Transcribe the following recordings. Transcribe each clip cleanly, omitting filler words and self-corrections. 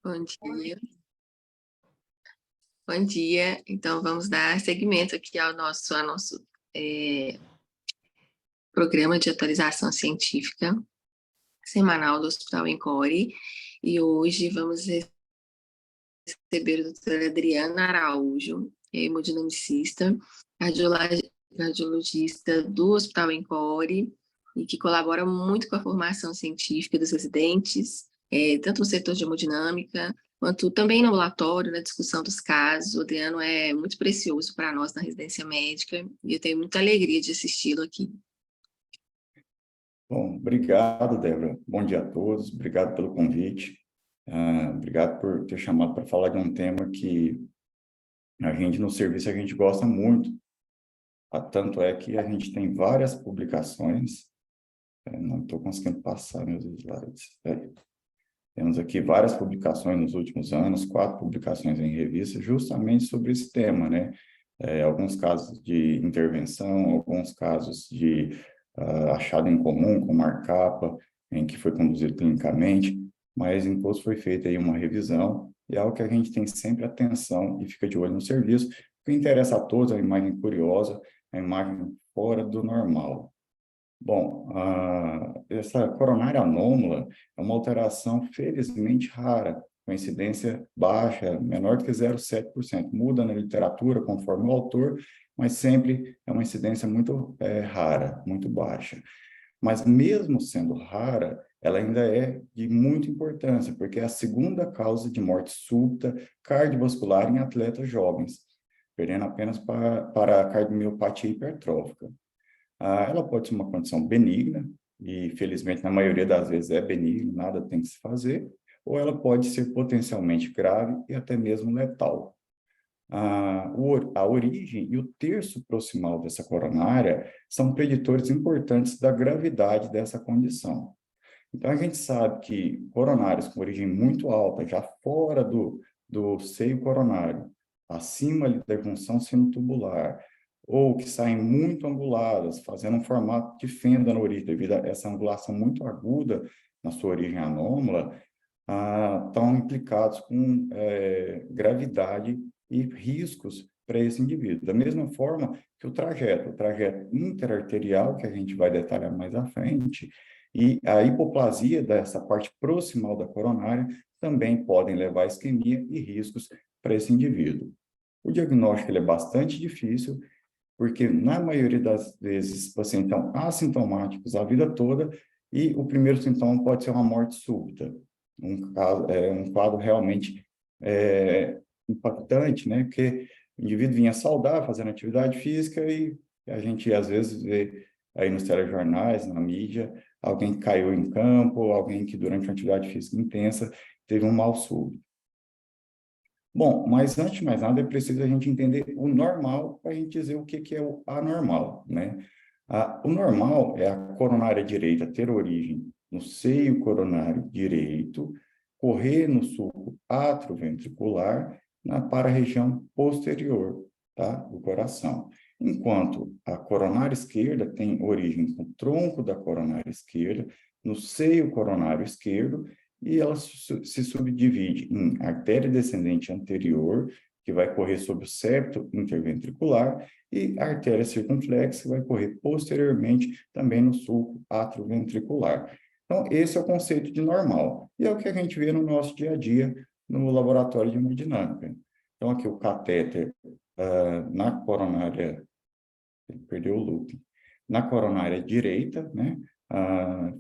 Bom dia. Bom dia. Então, vamos dar seguimento aqui ao nosso programa de atualização científica semanal do Hospital Encore. E hoje vamos receber a doutora Adriana Araújo, hemodinamicista, cardiologista do Hospital Encore, e que colabora muito com a formação científica dos residentes, tanto no setor de hemodinâmica, quanto também no ambulatório, na discussão dos casos. O Adriano é muito precioso para nós na residência médica, e eu tenho muita alegria de assisti-lo aqui. Bom, obrigado, Débora. Bom dia a todos. Obrigado pelo convite. Obrigado por ter chamado para falar de um tema que a gente, no serviço, a gente gosta muito. Tanto é que a gente tem várias publicações. Não estou conseguindo passar meus slides. Temos aqui várias publicações nos últimos anos, 4 publicações em revista, justamente sobre esse tema, né? Alguns casos de intervenção, alguns casos de achado em comum, como ARCAPA, em que foi conduzido clinicamente, mas em todos foi feita aí uma revisão, e é algo que a gente tem sempre atenção e fica de olho no serviço. O que interessa a todos é a imagem curiosa, a imagem fora do normal. Bom, essa coronária anômala é uma alteração felizmente rara, com incidência baixa, menor do que 0,7%. Muda na literatura, conforme o autor, mas sempre é uma incidência muito rara, muito baixa. Mas mesmo sendo rara, ela ainda é de muita importância, porque é a segunda causa de morte súbita cardiovascular em atletas jovens, perdendo apenas para a cardiomiopatia hipertrófica. Ela pode ser uma condição benigna, e felizmente na maioria das vezes é benigna, nada tem que se fazer, ou ela pode ser potencialmente grave e até mesmo letal. A origem e o terço proximal dessa coronária são preditores importantes da gravidade dessa condição. Então, a gente sabe que coronárias com origem muito alta, já fora do seio coronário, acima ali da junção sinotubular, ou que saem muito anguladas, fazendo um formato de fenda na origem, devido a essa angulação muito aguda na sua origem anômala, estão implicados com gravidade e riscos para esse indivíduo. Da mesma forma que o trajeto interarterial, que a gente vai detalhar mais à frente, e a hipoplasia dessa parte proximal da coronária também podem levar à isquemia e riscos para esse indivíduo. O diagnóstico ele é bastante difícil, porque na maioria das vezes os pacientes estão assintomáticos a vida toda e o primeiro sintoma pode ser uma morte súbita. Um quadro realmente impactante, né? Porque o indivíduo vinha saudável, fazendo atividade física e a gente às vezes vê aí nos telejornais, na mídia, alguém que caiu em campo, alguém que durante uma atividade física intensa teve um mal súbito. Bom, mas antes de mais nada é preciso a gente entender o normal para a gente dizer o que é o anormal, né? O normal é a coronária direita ter origem no seio coronário direito, correr no sulco atrioventricular para a região posterior, tá, do coração. Enquanto a coronária esquerda tem origem no tronco da coronária esquerda, no seio coronário esquerdo, e ela se subdivide em artéria descendente anterior, que vai correr sobre o septo interventricular, e artéria circunflexa, que vai correr posteriormente também no sulco atrioventricular. Então, esse é o conceito de normal, e é o que a gente vê no nosso dia a dia no laboratório de hemodinâmica. Então, aqui o catéter na coronária, ele perdeu o looping, na coronária direita, né?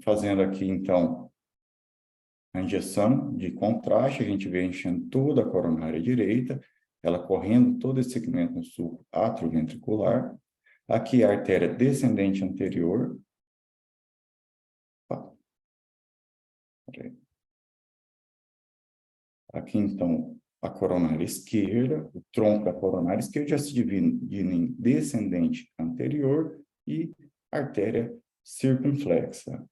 Fazendo aqui, então, a injeção de contraste, a gente vê enchendo toda a coronária direita, ela correndo todo esse segmento no sulco atrioventricular. Aqui a artéria descendente anterior. Aqui, então, a coronária esquerda, o tronco da coronária esquerda já se divide em descendente anterior e artéria circunflexa.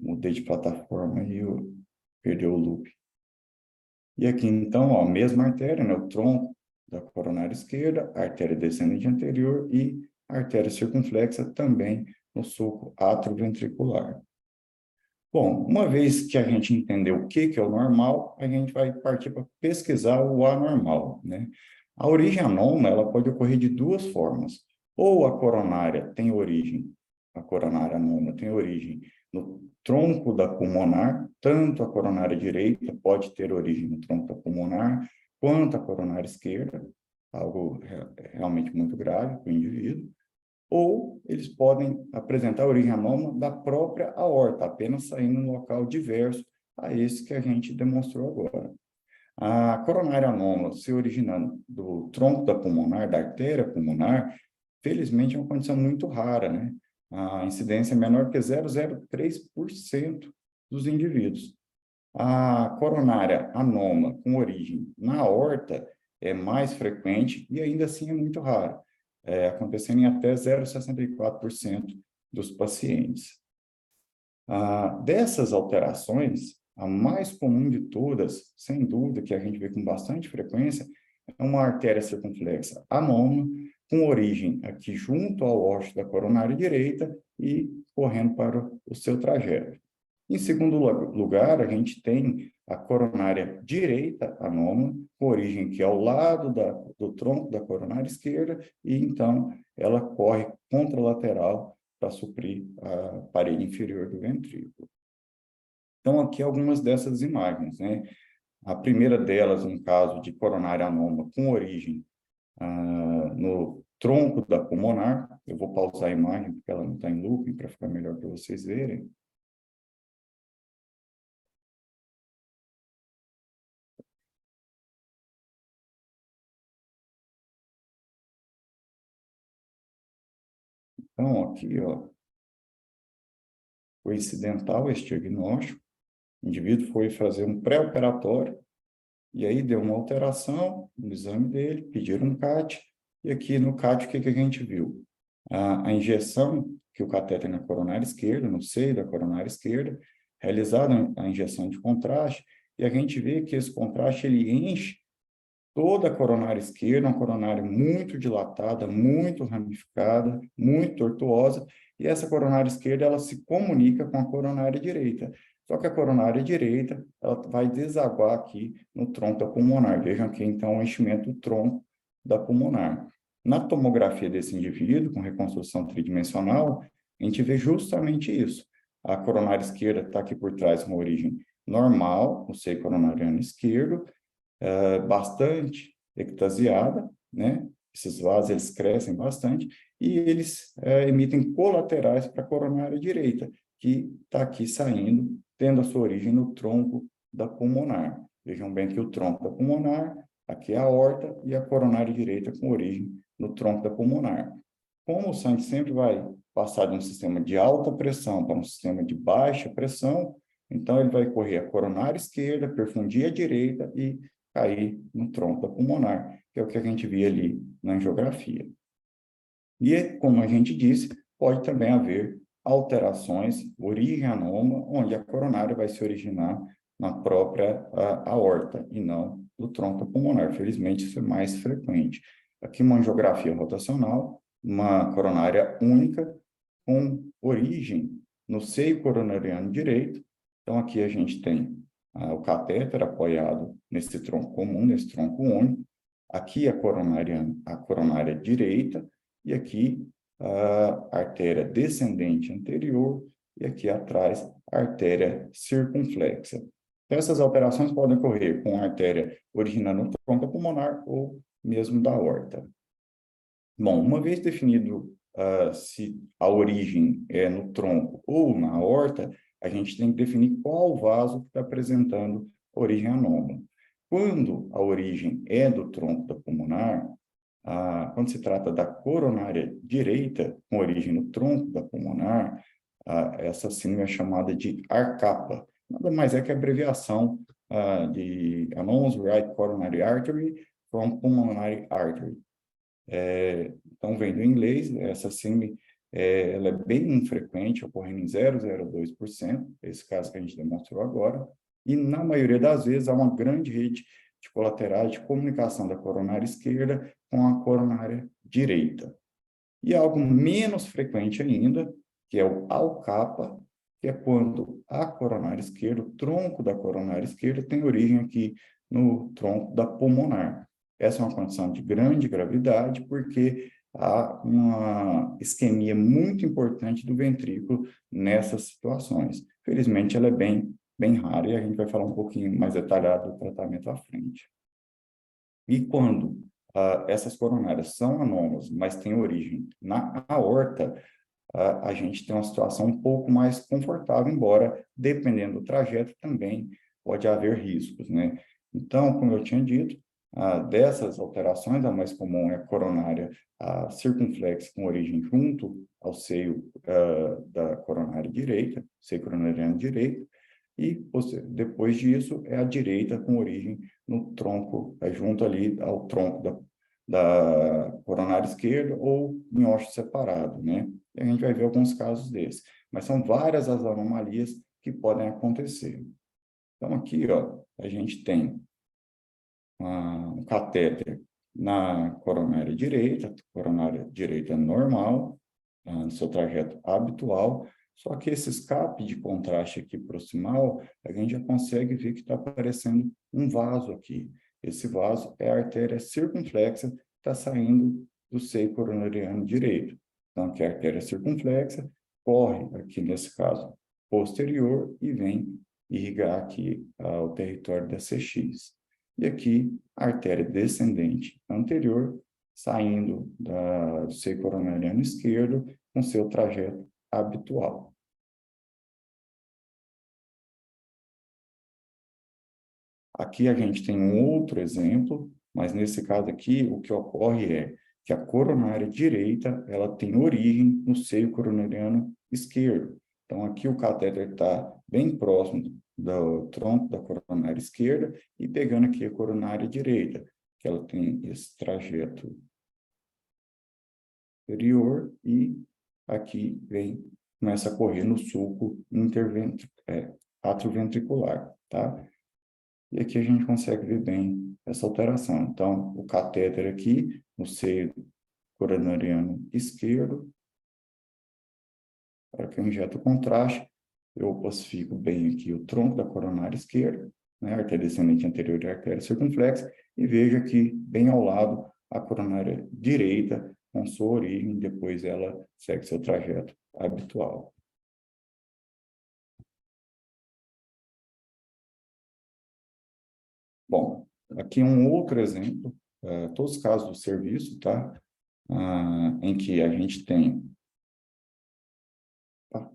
Mudei de plataforma e eu perdi o loop. E aqui, então, ó, a mesma artéria, né? O tronco da coronária esquerda, artéria descendente anterior e artéria circunflexa também no sulco atrioventricular. Bom, uma vez que a gente entendeu o que é o normal, a gente vai partir para pesquisar o anormal, né? A origem anômala, ela pode ocorrer de duas formas. Ou a coronária tem origem, a coronária anômala tem origem no tronco da pulmonar, tanto a coronária direita pode ter origem no tronco da pulmonar, quanto a coronária esquerda, algo realmente muito grave para o indivíduo. Ou eles podem apresentar a origem anômala da própria aorta, apenas saindo no local diverso a esse que a gente demonstrou agora. A coronária anômala se originando do tronco da pulmonar, da artéria pulmonar, felizmente é uma condição muito rara, né? A incidência é menor que 0,03% dos indivíduos. A coronária anômala com origem na aorta é mais frequente e ainda assim é muito rara, acontecendo em até 0,64% dos pacientes. Dessas alterações, a mais comum de todas, sem dúvida, que a gente vê com bastante frequência, é uma artéria circunflexa anômala, com origem aqui junto ao ósseo da coronária direita e correndo para o seu trajeto. Em segundo lugar, a gente tem a coronária direita anômala, com origem aqui ao lado do tronco da coronária esquerda, e então ela corre contralateral para suprir a parede inferior do ventrículo. Então, aqui algumas dessas imagens, né? A primeira delas, um caso de coronária anômala com origem no tronco da pulmonar. Eu vou pausar a imagem, porque ela não está em looping, para ficar melhor para vocês verem. Então, aqui, ó, foi incidental esse diagnóstico. O indivíduo foi fazer um pré-operatório, e aí deu uma alteração no exame dele, pediram um CAT, e aqui no CAT, o que a gente viu? A injeção, que o catéter na coronária esquerda, no seio da coronária esquerda, realizada a injeção de contraste, e a gente vê que esse contraste, ele enche toda a coronária esquerda, uma coronária muito dilatada, muito ramificada, muito tortuosa, e essa coronária esquerda, ela se comunica com a coronária direita. Só que a coronária direita, ela vai desaguar aqui no tronco da pulmonar. Vejam aqui, então, o enchimento do tronco da pulmonar. Na tomografia desse indivíduo, com reconstrução tridimensional, a gente vê justamente isso. A coronária esquerda está aqui por trás, com origem normal, o seio coronariano esquerdo, bastante ectasiada, né? Esses vasos, eles crescem bastante e eles emitem colaterais para a coronária direita, que está aqui saindo, tendo a sua origem no tronco da pulmonar. Vejam bem que o tronco da pulmonar, aqui é a aorta, e a coronária direita com origem no tronco da pulmonar. Como o sangue sempre vai passar de um sistema de alta pressão para um sistema de baixa pressão, então ele vai correr a coronária esquerda, perfundir a direita e cair no tronco da pulmonar, que é o que a gente via ali na angiografia. E, como a gente disse, pode também haver alterações, origem anômala, onde a coronária vai se originar na própria aorta e não no tronco pulmonar. Felizmente, isso é mais frequente. Aqui uma angiografia rotacional, uma coronária única com origem no seio coronariano direito. Então, aqui a gente tem o catéter apoiado nesse tronco comum, nesse tronco único. Aqui a coronária direita, e aqui a artéria descendente anterior, e aqui atrás a artéria circunflexa. Então, essas alterações podem ocorrer com a artéria originando no tronco pulmonar ou mesmo da aorta. Bom, uma vez definido se a origem é no tronco ou na aorta, a gente tem que definir qual vaso que está apresentando origem anômala. Quando a origem é do tronco da pulmonar, quando se trata da coronária direita, com origem no tronco da pulmonar, essa síndrome é chamada de ARCAPA. Nada mais é que a abreviação de Anomalous Right Coronary Artery from Pulmonary Artery. Então, vem do inglês, essa síndrome ela é bem infrequente, ocorrendo em 0,02%, esse caso que a gente demonstrou agora, e na maioria das vezes há uma grande rede de colaterais de comunicação da coronária esquerda com a coronária direita. E algo menos frequente ainda, que é o ALCAPA, que é quando a coronária esquerda, o tronco da coronária esquerda tem origem aqui no tronco da pulmonar. Essa é uma condição de grande gravidade, porque há uma isquemia muito importante do ventrículo nessas situações. Felizmente, ela é bem rara, e a gente vai falar um pouquinho mais detalhado do tratamento à frente. E quando essas coronárias são anômalas, mas têm origem na aorta, a gente tem uma situação um pouco mais confortável, embora, dependendo do trajeto, também pode haver riscos, né? Então, como eu tinha dito, dessas alterações, a mais comum é a coronária circunflexa com origem junto ao seio da coronária direita, seio coronariano direito, e depois disso é a direita com origem no tronco, junto ali ao tronco da coronária esquerda ou em eixo separado, né? E a gente vai ver alguns casos desses. Mas são várias as anomalias que podem acontecer. Então, aqui, ó, a gente tem um catéter na coronária direita normal, no seu trajeto habitual, só que esse escape de contraste aqui proximal, a gente já consegue ver que está aparecendo um vaso aqui. Esse vaso é a artéria circunflexa que está saindo do seio coronariano direito. Então, aqui a artéria circunflexa corre aqui, nesse caso, posterior e vem irrigar aqui o território da CX. E aqui, a artéria descendente anterior, saindo do seio coronariano esquerdo, com seu trajeto habitual. Aqui a gente tem um outro exemplo, mas nesse caso aqui, o que ocorre é que a coronária direita, ela tem origem no seio coronariano esquerdo. Então, aqui o catéter está bem próximo do tronco da coronária esquerda e pegando aqui a coronária direita, que ela tem esse trajeto superior e aqui começa a correr no sulco atrioventricular, tá? E aqui a gente consegue ver bem essa alteração. Então, o catéter aqui, no seio coronariano esquerdo, para que eu injeto o contraste, eu pacifico bem aqui o tronco da coronária esquerda, né, a artéria descendente anterior e a artéria circunflexa, e vejo aqui, bem ao lado, a coronária direita, com sua origem, depois ela segue seu trajeto habitual. Bom, aqui um outro exemplo, todos os casos do serviço, tá? Em que a gente tem... Tá?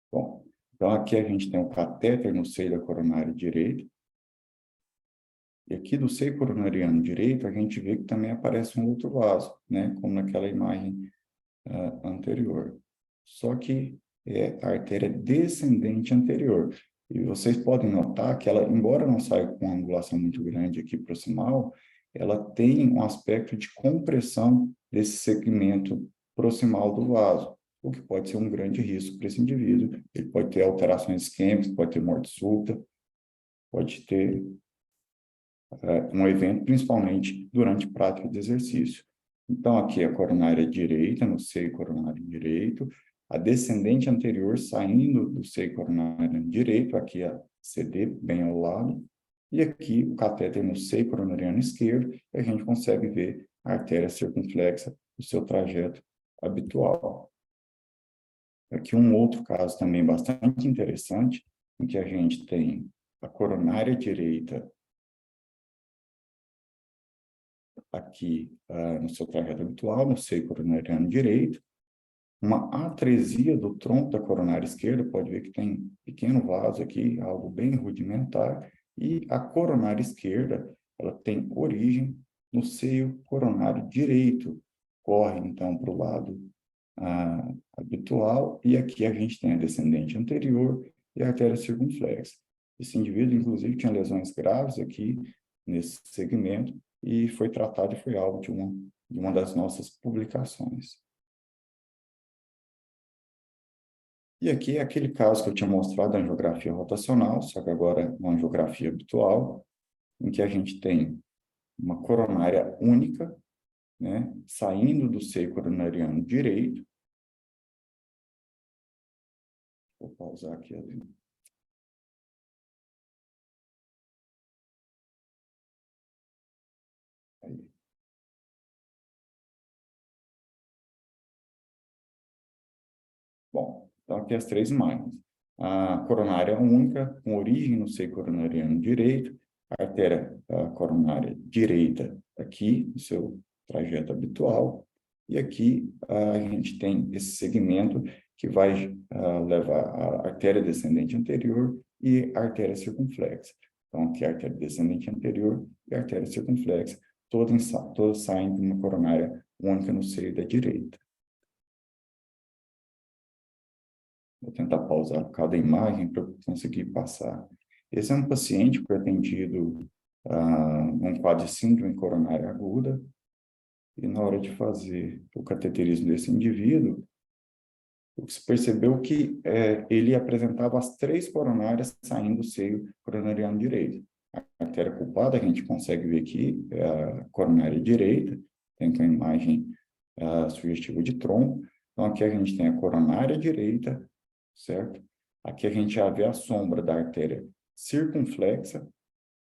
Bom, então aqui a gente tem o catéter no seio da coronária direita, e aqui do seio coronariano direito, a gente vê que também aparece um outro vaso, né? Como naquela imagem anterior. Só que é a artéria descendente anterior. E vocês podem notar que ela, embora não saia com uma angulação muito grande aqui proximal, ela tem um aspecto de compressão desse segmento proximal do vaso, o que pode ser um grande risco para esse indivíduo. Ele pode ter alterações isquêmicas, pode ter morte súbita, pode ter um evento, principalmente durante prática de exercício. Então, aqui a coronária direita, no seio coronário direito, a descendente anterior saindo do seio coronário direito, aqui a CD bem ao lado, e aqui o catéter no seio coronariano esquerdo, e a gente consegue ver a artéria circunflexa no seu trajeto habitual. Aqui um outro caso também bastante interessante, em que a gente tem a coronária direita aqui no seu trajeto habitual, no seio coronariano direito, uma atresia do tronco da coronária esquerda, pode ver que tem um pequeno vaso aqui, algo bem rudimentar, e a coronária esquerda, ela tem origem no seio coronário direito, corre então para o lado habitual, e aqui a gente tem a descendente anterior e a artéria circunflexa. Esse indivíduo, inclusive, tinha lesões graves aqui nesse segmento, e foi tratado e foi alvo de uma das nossas publicações. E aqui é aquele caso que eu tinha mostrado da angiografia rotacional, só que agora uma angiografia habitual, em que a gente tem uma coronária única né, saindo do seio coronariano direito. Vou pausar aqui. Aí. Bom, então aqui as três imagens. A coronária única, com origem no seio coronariano direito, a artéria coronária direita aqui, no seu trajeto habitual, e aqui a gente tem esse segmento que vai levar a artéria descendente anterior e a artéria circunflexa. Então, aqui a artéria descendente anterior e a artéria circunflexa, todas saem de uma coronária única no seio da direita. Vou tentar pausar cada imagem para eu conseguir passar. Esse é um paciente que foi atendido num quadro de síndrome coronária aguda, e na hora de fazer o cateterismo desse indivíduo, se percebeu que ele apresentava as três coronárias saindo do seio coronariano direito. A artéria culpada, que a gente consegue ver aqui, é a coronária direita, tem uma imagem sugestiva de trombo. Então, aqui a gente tem a coronária direita, certo? Aqui a gente já vê a sombra da artéria circunflexa,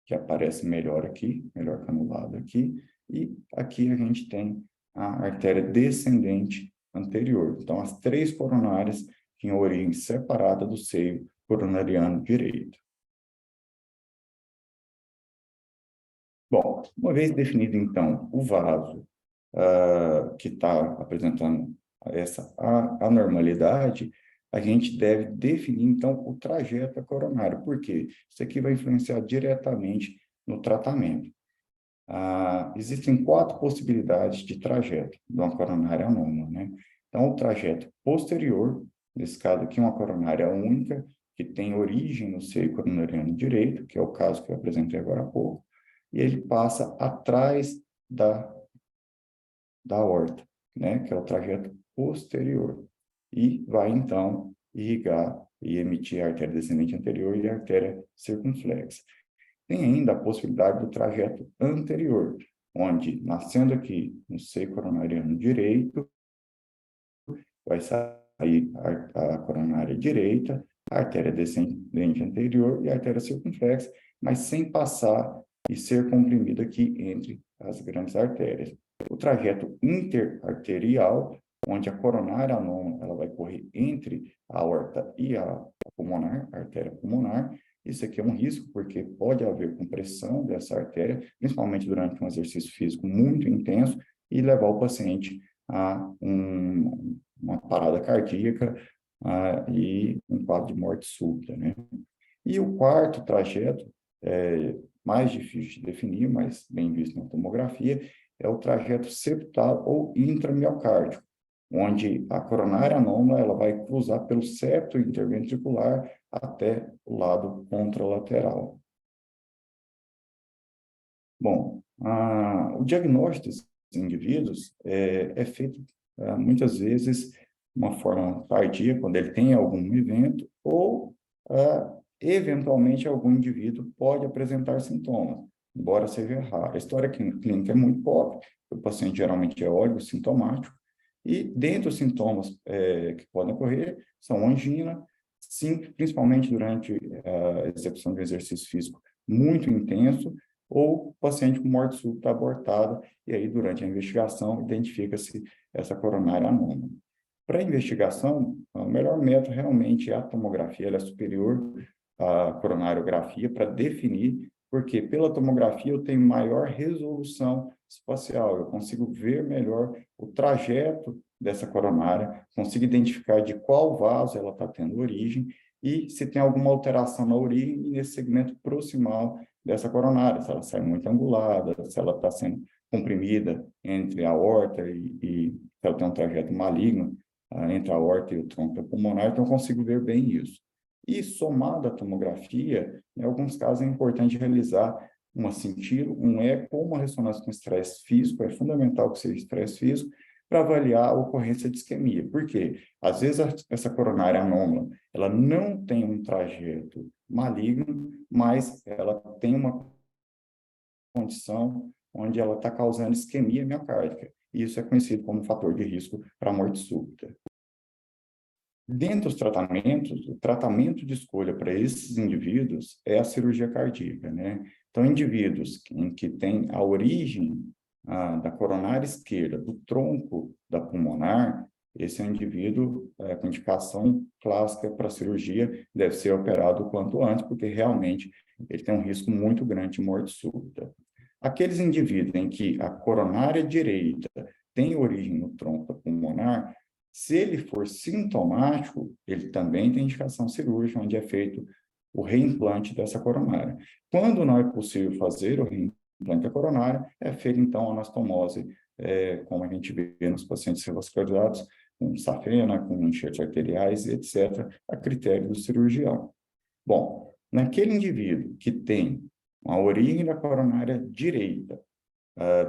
que aparece melhor aqui, melhor canulado aqui, e aqui a gente tem a artéria descendente anterior. Então, as três coronárias tinham origem separada do seio coronariano direito. Bom, uma vez definido, então, o vaso que está apresentando essa anormalidade, a gente deve definir, então, o trajeto coronário. Por quê? Isso aqui vai influenciar diretamente no tratamento. Existem 4 possibilidades de trajeto de uma coronária anômala, né? Então, o trajeto posterior, nesse caso aqui, uma coronária única, que tem origem no seio coronariano direito, que é o caso que eu apresentei agora há pouco, e ele passa atrás da aorta, né? Que é o trajeto posterior. E vai, então, irrigar e emitir a artéria descendente anterior e a artéria circunflexa. Tem ainda a possibilidade do trajeto anterior, onde, nascendo aqui no seio coronariano direito, vai sair a coronária direita, a artéria descendente anterior e a artéria circunflexa, mas sem passar e ser comprimida aqui entre as grandes artérias. O trajeto interarterial, onde a coronária anômala ela vai correr entre a aorta e a pulmonar, a artéria pulmonar. Isso aqui é um risco, porque pode haver compressão dessa artéria, principalmente durante um exercício físico muito intenso, e levar o paciente a uma parada cardíaca e um quadro de morte súbita, né? E o quarto trajeto, mais difícil de definir, mas bem visto na tomografia, é o trajeto septal ou intramiocárdico, onde a coronária anômala ela vai cruzar pelo septo interventricular até o lado contralateral. Bom, o diagnóstico desses indivíduos é feito muitas vezes de uma forma tardia, quando ele tem algum evento, ou eventualmente algum indivíduo pode apresentar sintomas, embora seja raro. A história clínica é muito pobre, o paciente geralmente é oligosintomático, e dentre os sintomas que podem ocorrer são angina, sim, principalmente durante a execução de um exercício físico muito intenso, ou paciente com morte súbita abortada, e aí durante a investigação identifica-se essa coronária anômala. Para a investigação, o melhor método realmente é a tomografia, ela é superior à coronariografia para definir, porque pela tomografia eu tenho maior resolução espacial, eu consigo ver melhor o trajeto dessa coronária, consigo identificar de qual vaso ela está tendo origem e se tem alguma alteração na origem e nesse segmento proximal dessa coronária, se ela sai muito angulada, se ela está sendo comprimida entre a aorta e se ela tem um trajeto maligno entre a aorta e o tronco pulmonar, então eu consigo ver bem isso. E somado à tomografia, em alguns casos é importante realizar uma cintila, um eco ou uma ressonância com estresse físico, é fundamental que seja estresse físico, para avaliar a ocorrência de isquemia. Por quê? Às vezes essa coronária anômala, ela não tem um trajeto maligno, mas ela tem uma condição onde ela está causando isquemia miocárdica. e isso é conhecido como fator de risco para morte súbita. Dentre os tratamentos, o tratamento de escolha para esses indivíduos é a cirurgia cardíaca, né? Então, indivíduos em que têm a origem da coronária esquerda, do tronco da pulmonar, esse é um indivíduo com indicação clássica para cirurgia, deve ser operado o quanto antes, porque realmente ele tem um risco muito grande de morte súbita. Aqueles indivíduos em que a coronária direita tem origem no tronco da pulmonar, se ele for sintomático, ele também tem indicação cirúrgica, onde é feito o reimplante dessa coronária. Quando não é possível fazer o reimplante da coronária, é feita, então, a anastomose, como a gente vê nos pacientes revascularizados, com safena, com enxertos arteriais, etc., a critério do cirurgião. Bom, naquele indivíduo que tem a origem da coronária direita,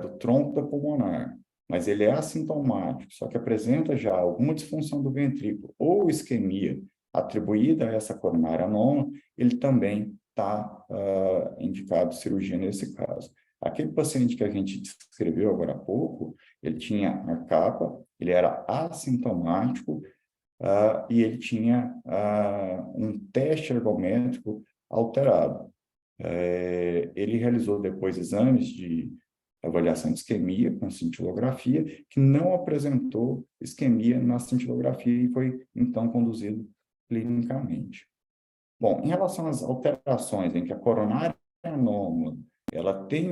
do tronco da pulmonar, mas ele é assintomático, só que apresenta já alguma disfunção do ventrículo ou isquemia atribuída a essa coronária anômala, ele também está indicado cirurgia nesse caso. Aquele paciente que a gente descreveu agora há pouco, ele tinha a capa, ele era assintomático e ele tinha um teste ergométrico alterado. Ele realizou depois exames de avaliação de isquemia com cintilografia, que não apresentou isquemia na cintilografia e foi, então, conduzido clinicamente. Bom, em relação às alterações em que a coronária anômala, ela tem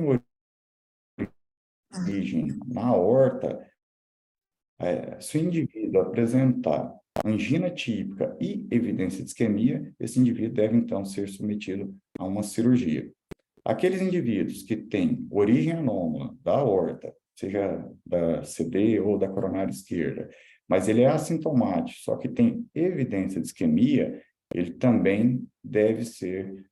origem na aorta, se o indivíduo apresentar angina típica e evidência de isquemia, esse indivíduo deve, então, ser submetido a uma cirurgia. Aqueles indivíduos que têm origem anômala da aorta, seja da CD ou da coronária esquerda, mas ele é assintomático, só que tem evidência de isquemia, ele também deve ser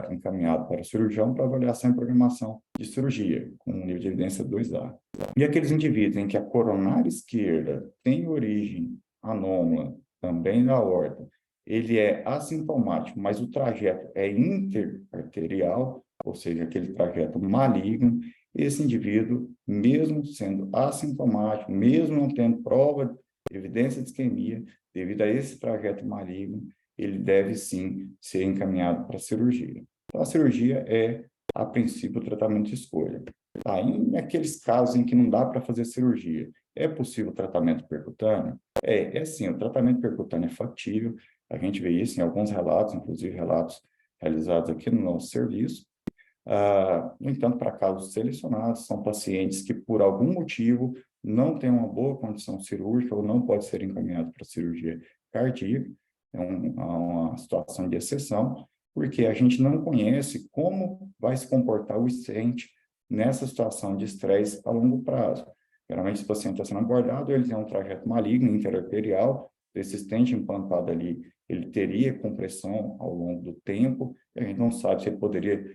encaminhado para o cirurgião para avaliação e programação de cirurgia, com um nível de evidência 2A. E aqueles indivíduos em que a coronária esquerda tem origem anômala, também da aorta, ele é assintomático, mas o trajeto é interarterial, ou seja, aquele trajeto maligno, esse indivíduo, mesmo sendo assintomático, mesmo não tendo prova, evidência de isquemia, devido a esse trajeto maligno, ele deve sim ser encaminhado para a cirurgia. Então, a cirurgia é, a princípio, o tratamento de escolha. Em aqueles casos em que não dá para fazer cirurgia, é possível o tratamento percutâneo? É sim, o tratamento percutâneo é factível, a gente vê isso em alguns relatos, inclusive relatos realizados aqui no nosso serviço. No entanto, para casos selecionados, são pacientes que, por algum motivo, não têm uma boa condição cirúrgica ou não pode ser encaminhado para cirurgia cardíaca. É uma situação de exceção, porque a gente não conhece como vai se comportar o estente nessa situação de estresse a longo prazo. Geralmente, esse paciente está sendo abordado, ele tem um trajeto maligno, interarterial, persistente, implantado ali, ele teria compressão ao longo do tempo, e a gente não sabe se ele poderia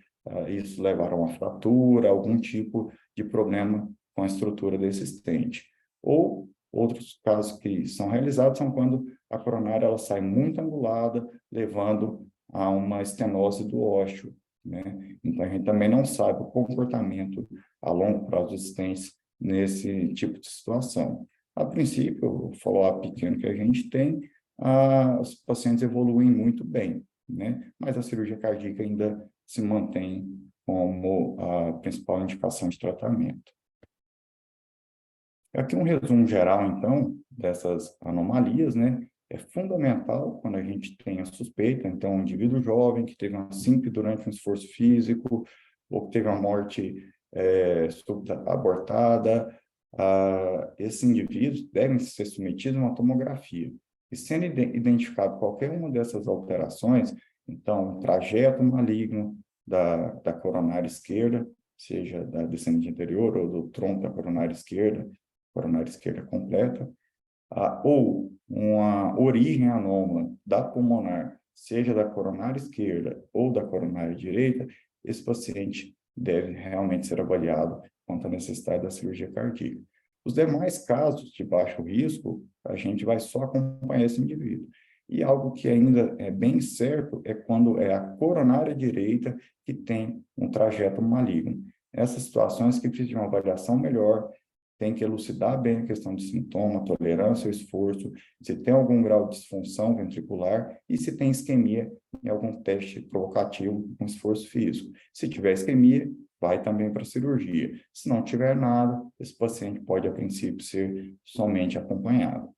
isso levar a uma fratura, algum tipo de problema com a estrutura desse estente. Ou outros casos que são realizados são quando a coronária ela sai muito angulada, levando a uma estenose do ósseo, né? Então, a gente também não sabe o comportamento a longo prazo dos estentes nesse tipo de situação. A princípio, o follow-up pequeno que a gente tem, os pacientes evoluem muito bem, né? Mas a cirurgia cardíaca ainda se mantém como a principal indicação de tratamento. Aqui um resumo geral, então, dessas anomalias, né? É fundamental quando a gente tem a suspeita, então, um indivíduo jovem que teve uma síncope durante um esforço físico, ou que teve uma morte súbita abortada, esses indivíduos devem ser submetidos a uma tomografia. E sendo identificado qualquer uma dessas alterações, então, um trajeto maligno da coronária esquerda, seja da descendente anterior ou do tronco da coronária esquerda completa, ou uma origem anômala da pulmonar, seja da coronária esquerda ou da coronária direita, esse paciente deve realmente ser avaliado quanto à necessidade da cirurgia cardíaca. Os demais casos de baixo risco, a gente vai só acompanhar esse indivíduo. E algo que ainda é bem certo é quando é a coronária direita que tem um trajeto maligno. Essas situações que precisam de uma avaliação melhor, tem que elucidar bem a questão de sintoma, tolerância ao esforço, se tem algum grau de disfunção ventricular e se tem isquemia em algum teste provocativo com esforço físico. Se tiver isquemia, vai também para a cirurgia. Se não tiver nada, esse paciente pode, a princípio, ser somente acompanhado.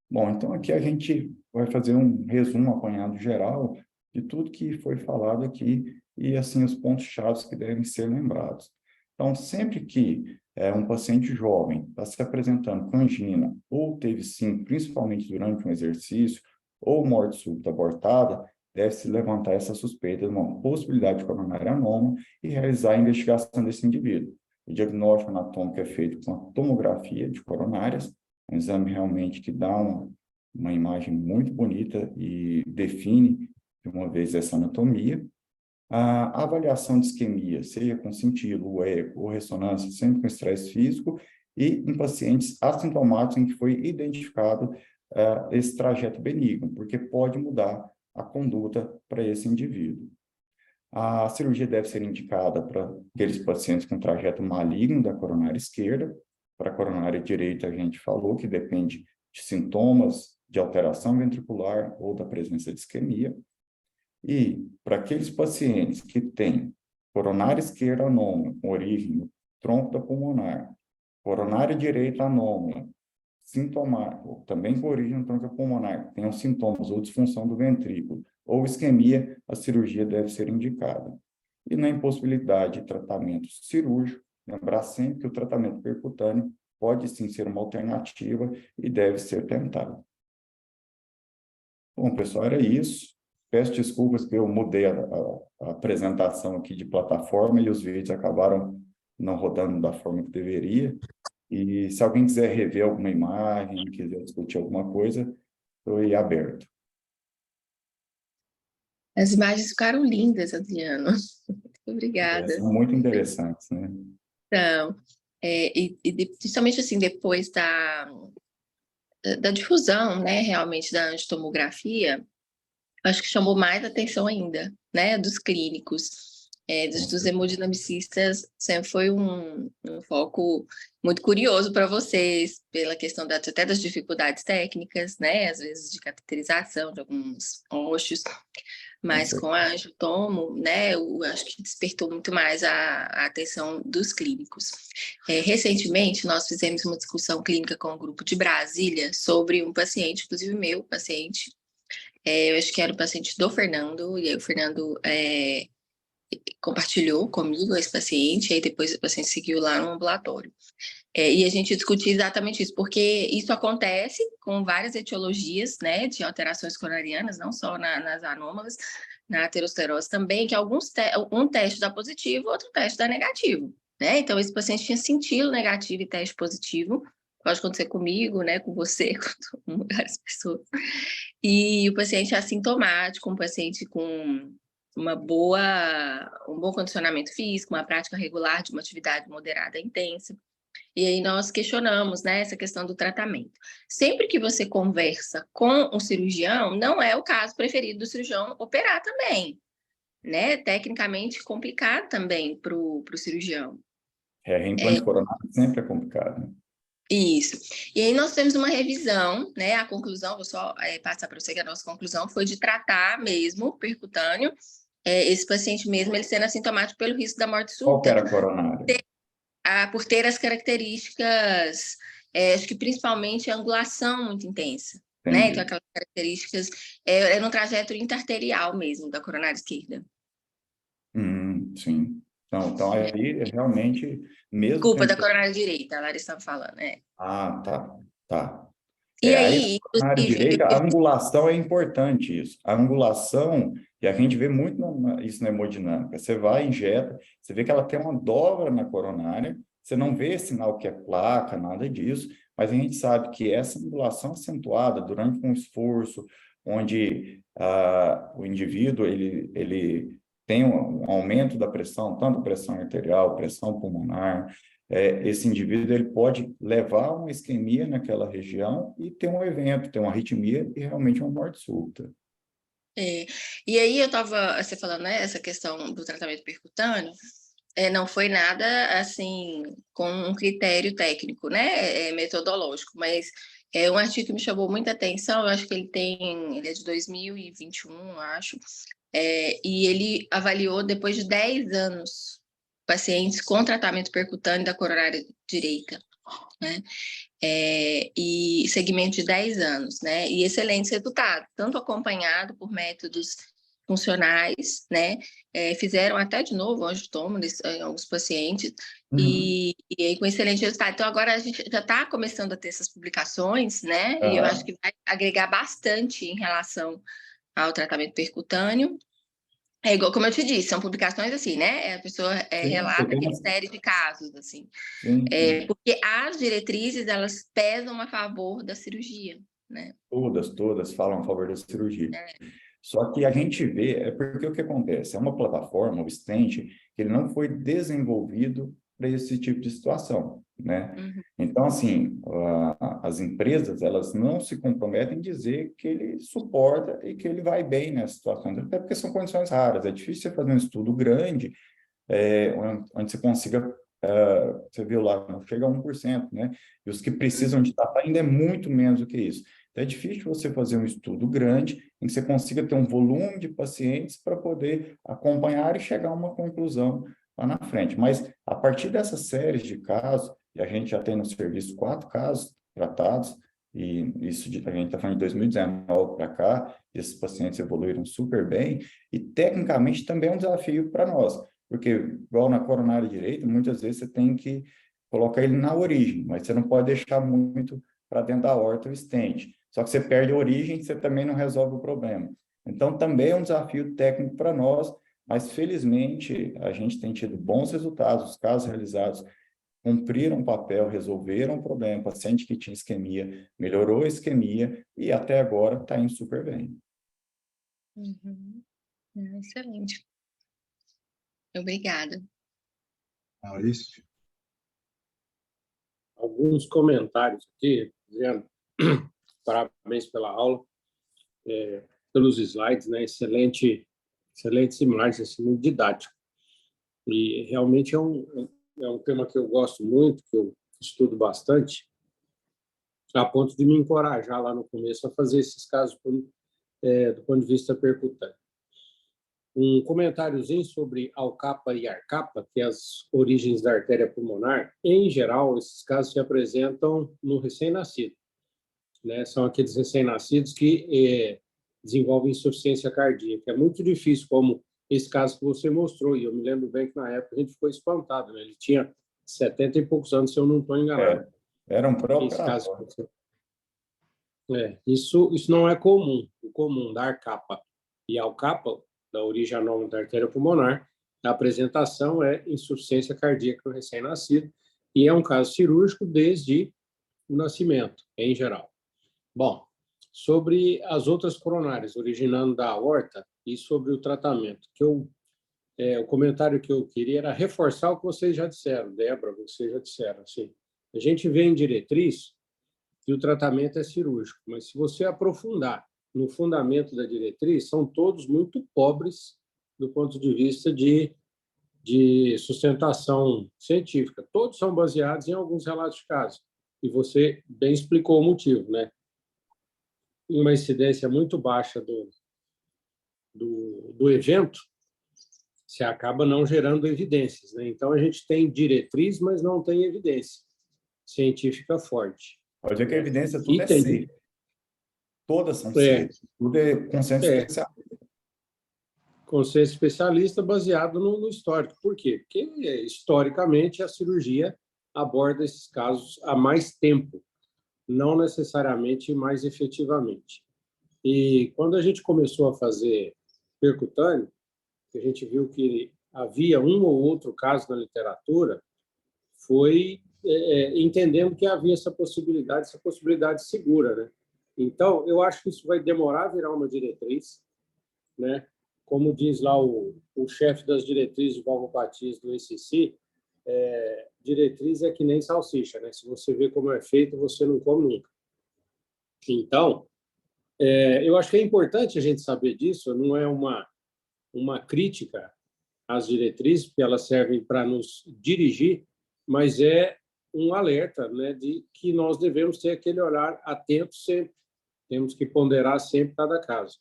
Bom, então aqui a gente vai fazer um resumo apanhado geral de tudo que foi falado aqui e, assim, os pontos-chave que devem ser lembrados. Então, sempre que um paciente jovem está se apresentando com angina ou teve sim, principalmente durante um exercício, ou morte súbita abortada, deve-se levantar essa suspeita de uma possibilidade de coronária anômala e realizar a investigação desse indivíduo. O diagnóstico anatômico é feito com a tomografia de coronárias, um exame realmente que dá uma imagem muito bonita e define, de uma vez, essa anatomia. A avaliação de isquemia, seja com sintilo, o eco ou ressonância, sempre com estresse físico, e em pacientes assintomáticos em que foi identificado esse trajeto benigno, porque pode mudar a conduta para esse indivíduo. A cirurgia deve ser indicada para aqueles pacientes com trajeto maligno da coronária esquerda. Para a coronária direita, a gente falou que depende de sintomas de alteração ventricular ou da presença de isquemia. E para aqueles pacientes que têm coronária esquerda anômala, com origem no tronco da pulmonar, coronária direita anômala, sintomático, também com origem no tronco pulmonar, tenham sintomas ou disfunção do ventrículo, ou isquemia, a cirurgia deve ser indicada. E na impossibilidade de tratamento cirúrgico, lembrar sempre que o tratamento percutâneo pode sim ser uma alternativa e deve ser tentado. Bom, pessoal, era isso. Peço desculpas que eu mudei a apresentação aqui de plataforma e os vídeos acabaram não rodando da forma que deveria. E se alguém quiser rever alguma imagem, quiser discutir alguma coisa, estou aí aberto. As imagens ficaram lindas, Adriano. Muito obrigada. São muito interessantes, né? Então, principalmente assim, depois da difusão, né, realmente da angiotomografia, acho que chamou mais atenção ainda, né, dos clínicos, dos hemodinamicistas, sempre foi um foco muito curioso para vocês, pela questão até das dificuldades técnicas, né, às vezes de cateterização de alguns roxos, mas com a angiotomo, né, eu acho que despertou muito mais a atenção dos clínicos. Recentemente, nós fizemos uma discussão clínica com um grupo de Brasília sobre um paciente, inclusive meu paciente, eu acho que era o paciente do Fernando, e aí o Fernando compartilhou comigo esse paciente, aí depois o paciente seguiu lá no ambulatório. E a gente discutiu exatamente isso, porque isso acontece com várias etiologias, né, de alterações coronarianas, não só nas anômalas, na aterosclerose também, que um teste dá positivo, outro teste dá negativo, né? Então, esse paciente tinha sintilo negativo e teste positivo, pode acontecer comigo, né, com você, com várias pessoas. E o paciente é assintomático, um paciente com um bom condicionamento físico, uma prática regular de uma atividade moderada e intensa. E aí nós questionamos, né, essa questão do tratamento. Sempre que você conversa com um cirurgião, não é o caso preferido do cirurgião operar também, né? Tecnicamente complicado também para o cirurgião. Reimplante coronário sempre é complicado, né? Isso. E aí nós temos uma revisão, né? A conclusão, vou só passar para você que a nossa conclusão foi de tratar mesmo percutâneo, esse paciente mesmo, ele sendo assintomático pelo risco da morte súbita. Qual que era a coronária? Por ter as características, acho que principalmente a angulação muito intensa, né? Então, aquelas características, era um trajeto interarterial mesmo, da coronária esquerda. Sim. Então aí realmente mesmo... Desculpa, da coronária direita, a Larissa estava falando, Ah, tá. E aí, na área direita, a angulação é importante isso. A angulação, e a gente vê muito isso na hemodinâmica, você vai, injeta, você vê que ela tem uma dobra na coronária, você não vê sinal que é placa, nada disso, mas a gente sabe que essa angulação acentuada durante um esforço, onde o indivíduo ele tem um aumento da pressão, tanto pressão arterial, pressão pulmonar, esse indivíduo ele pode levar uma isquemia naquela região e ter um evento, ter uma arritmia e realmente uma morte súbita. E aí você falando, né, essa questão do tratamento percutâneo, Não foi nada assim com um critério técnico, né, metodológico, mas é um artigo que me chamou muita atenção. Eu acho que ele é de 2021, eu acho, e ele avaliou depois de 10 anos pacientes com tratamento percutâneo da coronária direita, né? E segmento de 10 anos, né? E excelentes resultados, tanto acompanhado por métodos funcionais, né? Fizeram até de novo angiotomo em alguns pacientes, e com excelente resultado. Então, agora a gente já está começando a ter essas publicações, né? E eu acho que vai agregar bastante em relação ao tratamento percutâneo. É igual, como eu te disse, são publicações assim, né? A pessoa relata aquela série de casos, assim. Porque as diretrizes, elas pesam a favor da cirurgia, né? Todas falam a favor da cirurgia. Só que a gente vê, porque o que acontece? É uma plataforma, o stent, que ele não foi desenvolvido para esse tipo de situação, né? Então, assim, as empresas, elas não se comprometem em dizer que ele suporta e que ele vai bem nessas situações, até porque são condições raras. É difícil você fazer um estudo grande, onde você consiga, você viu lá, não chega a 1%, né? E os que precisam de data ainda é muito menos do que isso. Então, é difícil você fazer um estudo grande em que você consiga ter um volume de pacientes para poder acompanhar e chegar a uma conclusão lá na frente. Mas, a partir dessas séries de casos, e a gente já tem no serviço 4 casos tratados, e isso a gente está falando de 2019 para cá, esses pacientes evoluíram super bem, e tecnicamente também é um desafio para nós, porque, igual na coronária direita, muitas vezes você tem que colocar ele na origem, mas você não pode deixar muito para dentro da aorta o stent. Só que você perde a origem, você também não resolve o problema. Então, também é um desafio técnico para nós, mas, felizmente, a gente tem tido bons resultados. Os casos realizados cumpriram o papel, resolveram o problema. O paciente que tinha isquemia melhorou a isquemia e, até agora, está indo super bem. Excelente. Obrigada. Maurício? Alguns comentários aqui, dizendo parabéns pela aula, pelos slides, né? Excelentes imagens, assim, muito didático. E realmente é um tema que eu gosto muito, que eu estudo bastante, a ponto de me encorajar lá no começo a fazer esses casos do ponto de vista percutâneo. Um comentáriozinho sobre Alcapa e Arcapa, que é as origens da artéria pulmonar. Em geral, esses casos se apresentam no recém-nascido, né? São aqueles recém-nascidos que desenvolvem insuficiência cardíaca. É muito difícil, como esse caso que você mostrou, e eu me lembro bem que na época a gente ficou espantado, né? Ele tinha 70 e poucos anos, se eu não estou enganado. Era um próprio caso. Isso não é comum. O comum da Arcapa e Alcapa, da origem anômala da artéria pulmonar, a apresentação é insuficiência cardíaca no recém-nascido, e é um caso cirúrgico desde o nascimento, em geral. Bom, sobre as outras coronárias, originando da aorta, e sobre o tratamento, o comentário que eu queria era reforçar o que vocês já disseram, Débora, vocês já disseram, assim, a gente vê em diretriz que o tratamento é cirúrgico, mas se você aprofundar no fundamento da diretriz, são todos muito pobres do ponto de vista de sustentação científica. Todos são baseados em alguns relatos de casos. E você bem explicou o motivo, né? Uma incidência muito baixa do evento, se acaba não gerando evidências, né? Então, a gente tem diretriz, mas não tem evidência científica forte. Pode dizer que a evidência tudo é safe. Todas são safe. Tudo é consenso especialista. Consenso especialista baseado no histórico. Por quê? Porque, historicamente, a cirurgia aborda esses casos há mais tempo, não necessariamente mais efetivamente. E quando a gente começou a fazer percutâneo, a gente viu que havia um ou outro caso na literatura, foi entendendo que havia essa possibilidade segura, né? Então, eu acho que isso vai demorar a virar uma diretriz, né? Como diz lá o chefe das diretrizes de valvopatias do ECC, diretriz é que nem salsicha, né? Se você vê como é feito, você não come nunca. Então, eu acho que é importante a gente saber disso, não é uma crítica as diretrizes, porque elas servem para nos dirigir, mas é um alerta, né, de que nós devemos ter aquele olhar atento sempre, temos que ponderar sempre cada caso.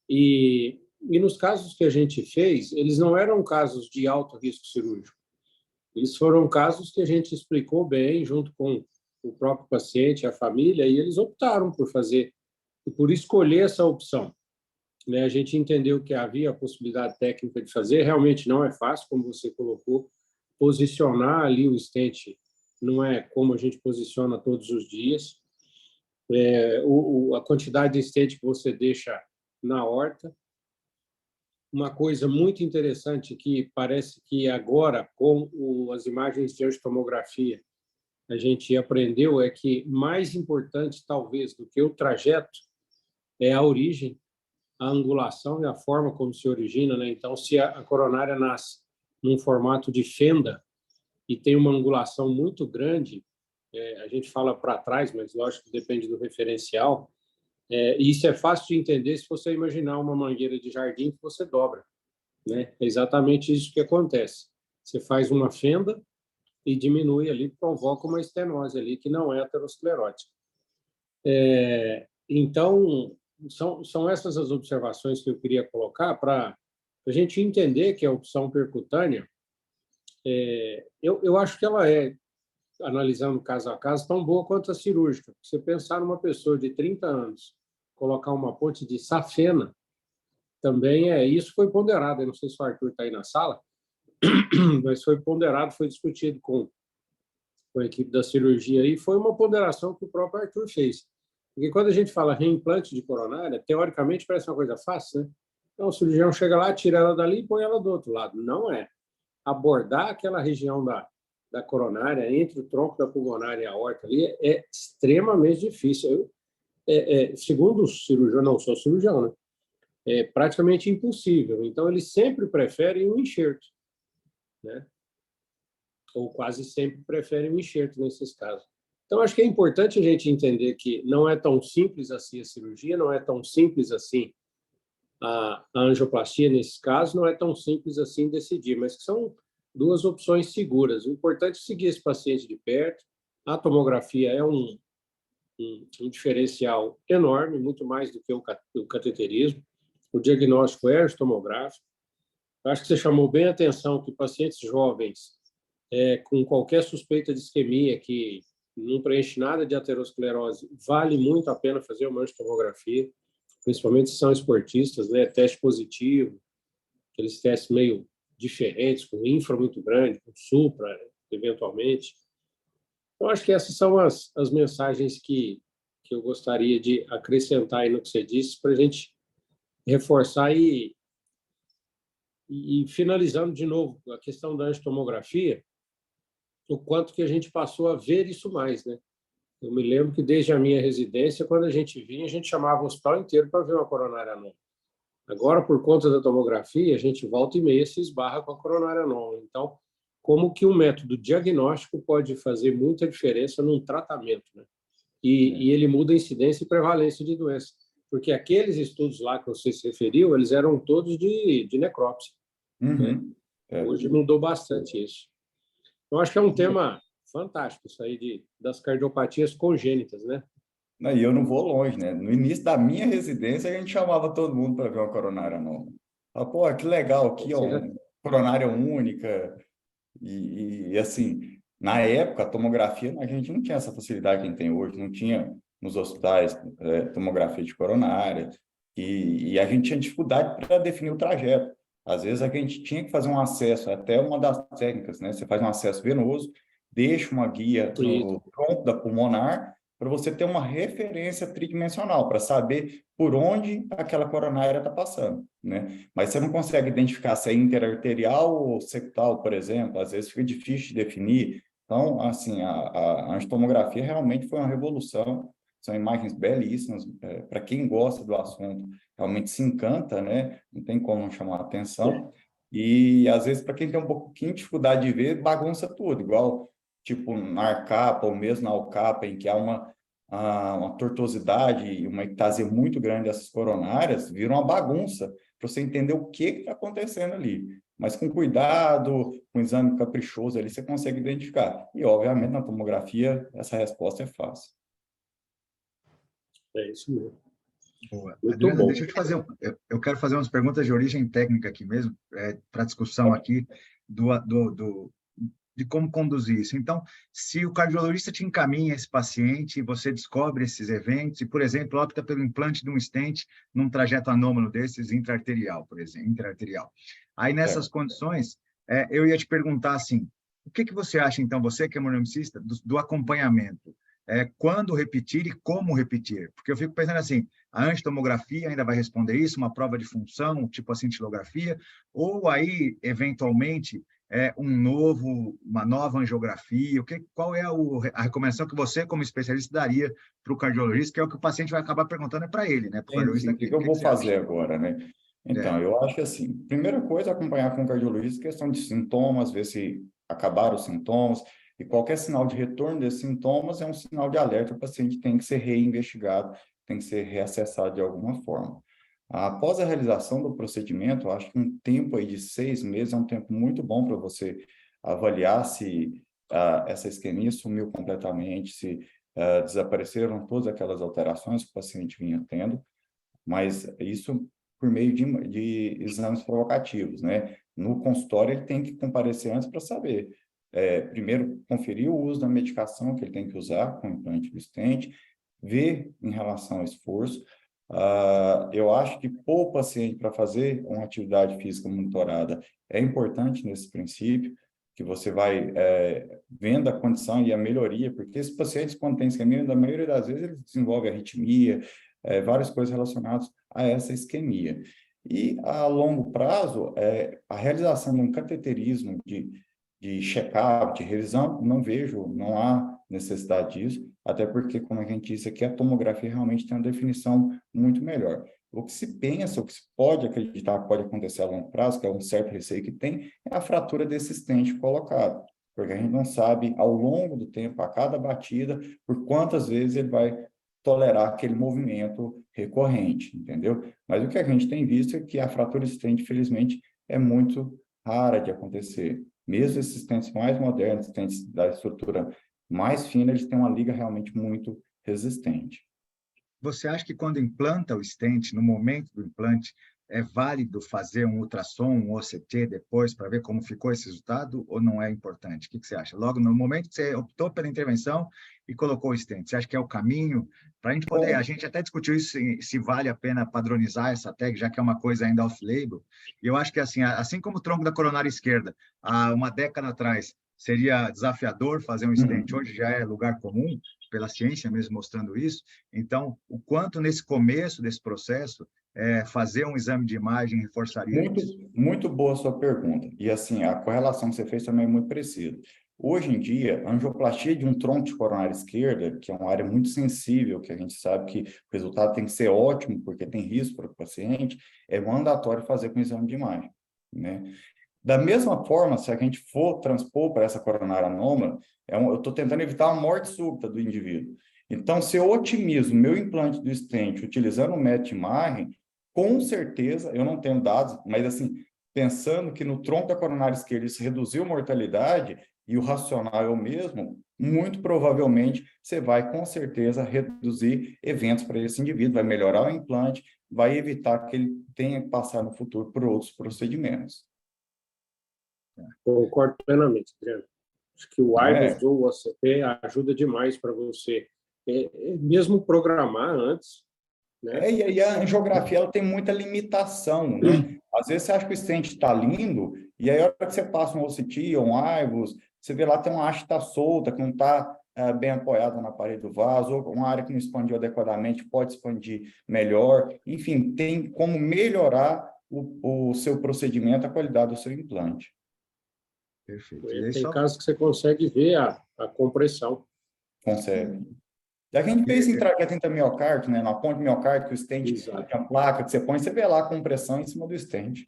E nos casos que a gente fez, eles não eram casos de alto risco cirúrgico, eles foram casos que a gente explicou bem, junto com o próprio paciente, a família, e eles optaram por fazer, e por escolher essa opção. A gente entendeu que havia a possibilidade técnica de fazer, realmente não é fácil, como você colocou, posicionar ali o stent não é como a gente posiciona todos os dias, a quantidade de stent que você deixa na aorta. Uma coisa muito interessante que parece que agora, com as imagens de angiotomografia, a gente aprendeu é que mais importante, talvez, do que o trajeto é a origem, a angulação e a forma como se origina, né? Então, se a coronária nasce num formato de fenda e tem uma angulação muito grande, a gente fala para trás, mas lógico que depende do referencial, e isso é fácil de entender se você imaginar uma mangueira de jardim que você dobra, né? É exatamente isso que acontece. Você faz uma fenda e diminui ali, provoca uma estenose ali, que não é aterosclerótica. Então, são essas as observações que eu queria colocar para a gente entender que a opção percutânea, eu acho que ela é, analisando caso a caso, tão boa quanto a cirúrgica. Você pensar numa pessoa de 30 anos, colocar uma ponte de safena, também isso foi ponderado. Eu não sei se o Arthur está aí na sala, mas foi ponderado, foi discutido com a equipe da cirurgia e foi uma ponderação que o próprio Arthur fez. Porque quando a gente fala reimplante de coronária, teoricamente parece uma coisa fácil, né? Então, o cirurgião chega lá, tira ela dali e põe ela do outro lado. Não é. Abordar aquela região da coronária, entre o tronco da pulmonar e a aorta ali, é extremamente difícil. Segundo o cirurgião, não sou cirurgião, né? É praticamente impossível. Então, eles sempre preferem um enxerto, né? Ou quase sempre preferem um enxerto nesses casos. Então, acho que é importante a gente entender que não é tão simples assim a cirurgia, não é tão simples assim a angioplastia nesse caso, não é tão simples assim decidir, mas que são duas opções seguras. O importante é seguir esse paciente de perto. A tomografia é um diferencial enorme, muito mais do que o cateterismo. O diagnóstico é tomográfico. Acho que você chamou bem a atenção que pacientes jovens com qualquer suspeita de isquemia, que não preenche nada de aterosclerose, vale muito a pena fazer uma angiotomografia, principalmente se são esportistas, né? Teste positivo, aqueles testes meio diferentes, com infra muito grande, com supra, eventualmente. Então, acho que essas são as mensagens que eu gostaria de acrescentar aí no que você disse, para a gente reforçar e finalizando de novo a questão da angiotomografia, o quanto que a gente passou a ver isso mais, né? Eu me lembro que desde a minha residência, quando a gente vinha, a gente chamava o hospital inteiro para ver uma coronária anômala. Agora, por conta da tomografia, a gente volta e meia se esbarra com a coronária anômala. Então, como que um método diagnóstico pode fazer muita diferença num tratamento, né? E ele muda a incidência e prevalência de doença. Porque aqueles estudos lá que você se referiu, eles eram todos de necrópsia. Uhum. Né? Hoje mudou bastante isso. Eu acho que é um tema fantástico, isso aí das cardiopatias congênitas, né? E eu não vou longe, né? No início da minha residência, a gente chamava todo mundo para ver uma coronária nova. Pô, que legal, aqui, ó, uma coronária única. E assim, na época, a tomografia, a gente não tinha essa facilidade que a gente tem hoje, não tinha nos hospitais tomografia de coronária, e a gente tinha dificuldade para definir o trajeto. Às vezes, a gente tinha que fazer um acesso, até uma das técnicas, né? Você faz um acesso venoso, deixa uma guia no tronco da pulmonar, para você ter uma referência tridimensional, para saber por onde aquela coronária está passando, né? Mas você não consegue identificar se é interarterial ou septal, por exemplo, às vezes fica difícil de definir. Então, assim, a angiotomografia realmente foi uma revolução, são imagens belíssimas, para quem gosta do assunto, realmente se encanta, né? Não tem como não chamar a atenção. E, às vezes, para quem tem um pouquinho de dificuldade de ver, bagunça tudo, igual tipo na arcapa ou mesmo na alcapa, em que há uma tortuosidade e uma ectasia muito grande dessas coronárias, vira uma bagunça para você entender o que está acontecendo ali. mas com cuidado, com um exame caprichoso ali, você consegue identificar. E, obviamente, na tomografia, essa resposta é fácil. É isso mesmo. Boa. Muito Adriana, bom. deixa eu te fazer, eu quero fazer umas perguntas de origem técnica aqui mesmo, para discussão aqui de como conduzir isso. Então, se o cardiologista te encaminha esse paciente, você descobre esses eventos e, por exemplo, opta pelo implante de um stent num trajeto anômalo desses intraarterial, por exemplo, intraarterial. Aí, nessas condições, eu ia te perguntar assim, o que você acha, então, você que é hemodinamicista, do acompanhamento? Quando repetir e como repetir? Porque eu fico pensando assim, a angiotomografia ainda vai responder isso, uma prova de função, tipo a cintilografia, ou aí, eventualmente, uma nova angiografia? Qual é a recomendação que você, como especialista, daria para o cardiologista, que é o que o paciente vai acabar perguntando para ele, né? Para o cardiologista, O que eu vou fazer agora, né? Então, É. eu acho que assim, primeira coisa, acompanhar com o cardiologista questão de sintomas, ver se acabaram os sintomas, e qualquer sinal de retorno desses sintomas é um sinal de alerta, o paciente tem que ser reinvestigado, tem que ser reacessado de alguma forma. Após a realização do procedimento, eu acho que um tempo aí de 6 meses é um tempo muito bom para você avaliar se essa isquemia sumiu completamente, se desapareceram todas aquelas alterações que o paciente vinha tendo, mas isso por meio de exames provocativos, né? No consultório, ele tem que comparecer antes para saber. Primeiro, conferir o uso da medicação que ele tem que usar com o implante do stent, ver em relação ao esforço. Eu acho que pôr o paciente para fazer uma atividade física monitorada é importante nesse princípio, que você vai vendo a condição e a melhoria, porque esses pacientes, quando têm isquemia, na maioria das vezes, eles desenvolvem arritmia, várias coisas relacionadas a essa isquemia. E, a longo prazo, a realização de um cateterismo de check-up, de revisão, não há necessidade disso, até porque, como a gente disse aqui, a tomografia realmente tem uma definição muito melhor. O que se pensa, o que se pode acreditar que pode acontecer a longo prazo, que é um certo receio que tem, é a fratura desse stent colocado, porque a gente não sabe, ao longo do tempo, a cada batida, por quantas vezes ele vai tolerar aquele movimento recorrente, entendeu? Mas o que a gente tem visto é que a fratura de stent, infelizmente, é muito rara de acontecer. Mesmo esses stents mais modernos, stents da estrutura mais fina, eles têm uma liga realmente muito resistente. Você acha que quando implanta o stent, no momento do implante, é válido fazer um ultrassom, um OCT depois para ver como ficou esse resultado ou não é importante? O que você acha? Logo no momento que você optou pela intervenção e colocou o stent, você acha que é o caminho para a gente poder? A gente até discutiu isso, se vale a pena padronizar essa técnica, já que é uma coisa ainda off-label. E eu acho que assim como o tronco da coronária esquerda, há uma década atrás seria desafiador fazer um stent, hoje já é lugar comum, pela ciência mesmo mostrando isso. Então, o quanto nesse começo desse processo fazer um exame de imagem reforçaria isso? Muito boa a sua pergunta. E, assim, a correlação que você fez também é muito precisa. Hoje em dia, a angioplastia de um tronco de coronária esquerda, que é uma área muito sensível, que a gente sabe que o resultado tem que ser ótimo, porque tem risco para o paciente, é mandatório fazer com exame de imagem, né? Da mesma forma, se a gente for transpor para essa coronária anômala, eu estou tentando evitar a morte súbita do indivíduo. Então, se eu otimizo o meu implante do stent utilizando o método de imagem, com certeza, eu não tenho dados, mas assim, pensando que no tronco da coronária esquerda isso reduziu a mortalidade e o racional é o mesmo, muito provavelmente você vai, com certeza, reduzir eventos para esse indivíduo, vai melhorar o implante, vai evitar que ele tenha que passar no futuro por outros procedimentos. Concordo plenamente, Adriano. Acho que o IVUS ou o OCT ajuda demais para você, mesmo programar antes, né? E aí a angiografia ela tem muita limitação, né? Às vezes você acha que o stent está lindo, e aí a hora que você passa um OCT ou um IVUS, você vê lá tem uma haste que está solta, que não está bem apoiada na parede do vaso, ou uma área que não expandiu adequadamente, pode expandir melhor. Enfim, tem como melhorar o seu procedimento, a qualidade do seu implante. Perfeito. Tem casos que você consegue ver a compressão. Consegue. E a gente pensa em trajeto intramiocárdio, né? Na ponte miocárdica, o stent tem a placa que você põe, você vê lá a compressão em cima do stent.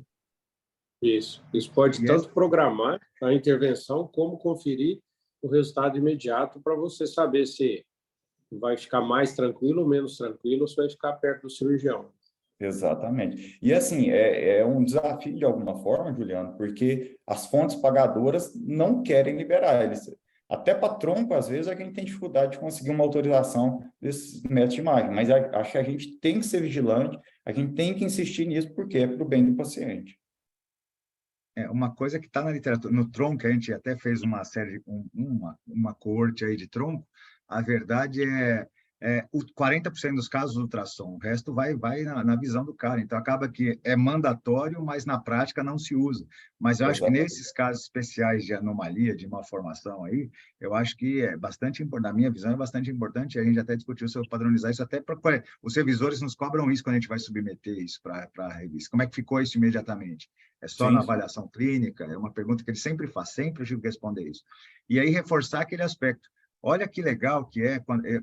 Isso pode tanto programar a intervenção, como conferir o resultado imediato para você saber se vai ficar mais tranquilo ou menos tranquilo, ou se vai ficar perto do cirurgião. Exatamente. E assim, é um desafio de alguma forma, Juliano, porque as fontes pagadoras não querem liberar. Até para tronco, às vezes, a gente tem dificuldade de conseguir uma autorização desses métodos de imagem, mas acho que a gente tem que ser vigilante, a gente tem que insistir nisso, porque é para o bem do paciente. Uma coisa que está na literatura, no tronco, a gente até fez uma série, uma coorte aí de tronco, a verdade o 40% dos casos ultrassom, o resto vai na visão do cara, então acaba que é mandatório, mas na prática não se usa. Mas eu acho que Exatamente. nesses casos especiais de anomalia, de malformação aí, eu acho que é bastante importante, na minha visão é bastante importante, a gente até discutiu sobre padronizar isso, até para os revisores nos cobram isso quando a gente vai submeter isso para a revista. Como é que ficou isso imediatamente? É só na Sim, sim. avaliação clínica? É uma pergunta que ele sempre faz, sempre eu tive que responder isso. E aí reforçar aquele aspecto. Olha que legal que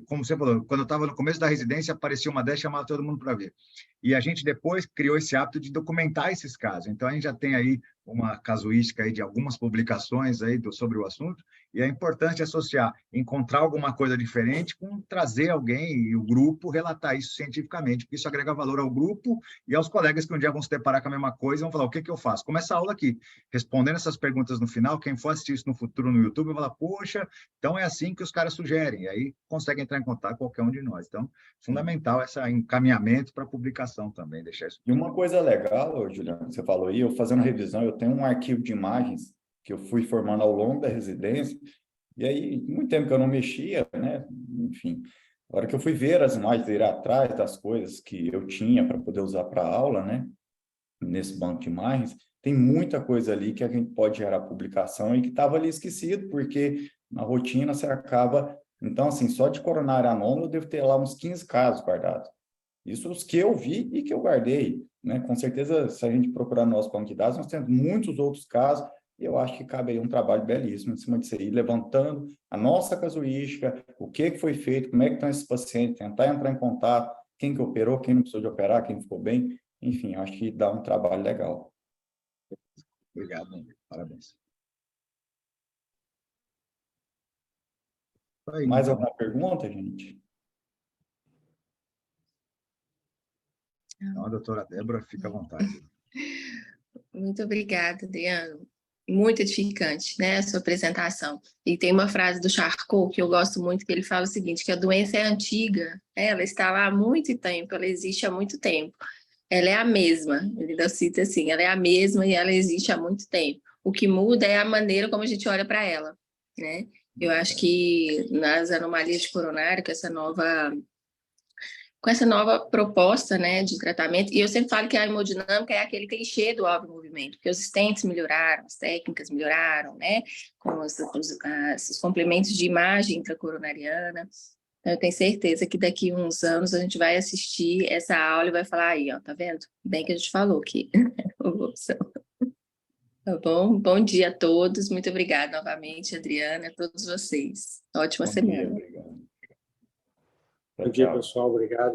como você falou, quando eu estava no começo da residência, aparecia uma dessas, chamava todo mundo para ver. E a gente depois criou esse hábito de documentar esses casos. Então, a gente já tem aí uma casuística aí de algumas publicações aí sobre o assunto, e é importante associar, encontrar alguma coisa diferente com trazer alguém e o grupo relatar isso cientificamente, porque isso agrega valor ao grupo e aos colegas que um dia vão se deparar com a mesma coisa e vão falar, o que eu faço? Como essa aula aqui, respondendo essas perguntas no final, quem for assistir isso no futuro no YouTube vai falar, poxa, então é assim que os caras sugerem, e aí consegue entrar em contato com qualquer um de nós. Então, fundamental esse encaminhamento para publicação também, deixar isso. E uma coisa legal, Juliano, você falou aí, eu fazendo revisão, eu tenho um arquivo de imagens que eu fui formando ao longo da residência, e aí, muito tempo que eu não mexia, né? Enfim, a hora que eu fui ver as imagens, ir atrás das coisas que eu tinha para poder usar para aula, né? Nesse banco de imagens, tem muita coisa ali que a gente pode gerar publicação e que estava ali esquecido, porque na rotina você acaba... Então, assim, só de coronária anômala eu devo ter lá uns 15 casos guardados. Isso os que eu vi e que eu guardei, né? Com certeza, se a gente procurar no nosso banco de dados, nós temos muitos outros casos, e eu acho que cabe aí um trabalho belíssimo em cima disso aí, levantando a nossa casuística, o que foi feito, como é que estão esses pacientes, tentar entrar em contato, quem que operou, quem não precisou de operar, quem ficou bem, enfim, acho que dá um trabalho legal. Obrigado, amigo. Parabéns. Aí, Mais então. alguma pergunta, gente? Então, a doutora Débora, fica à vontade. Muito obrigada, Adriano. Muito edificante, né, a sua apresentação. E tem uma frase do Charcot que eu gosto muito, que ele fala o seguinte, que a doença é antiga, ela está lá há muito tempo, ela existe há muito tempo. Ela é a mesma, ele ainda cita assim, ela é a mesma e ela existe há muito tempo. O que muda é a maneira como a gente olha para ela, né? Eu acho que nas anomalias de coronário, com essa nova proposta, né, de tratamento, e eu sempre falo que a hemodinâmica é aquele clichê do alvo movimento, porque os stents melhoraram, as técnicas melhoraram, né, com os complementos de imagem intracoronariana. Então, eu tenho certeza que daqui a uns anos a gente vai assistir essa aula e vai falar aí, ó, tá vendo? Bem que a gente falou que tá bom? Bom dia a todos, muito obrigada novamente, Adriana, a todos vocês. Ótima Bom dia, semana. obrigado. Bom dia, Tchau. pessoal. Obrigado.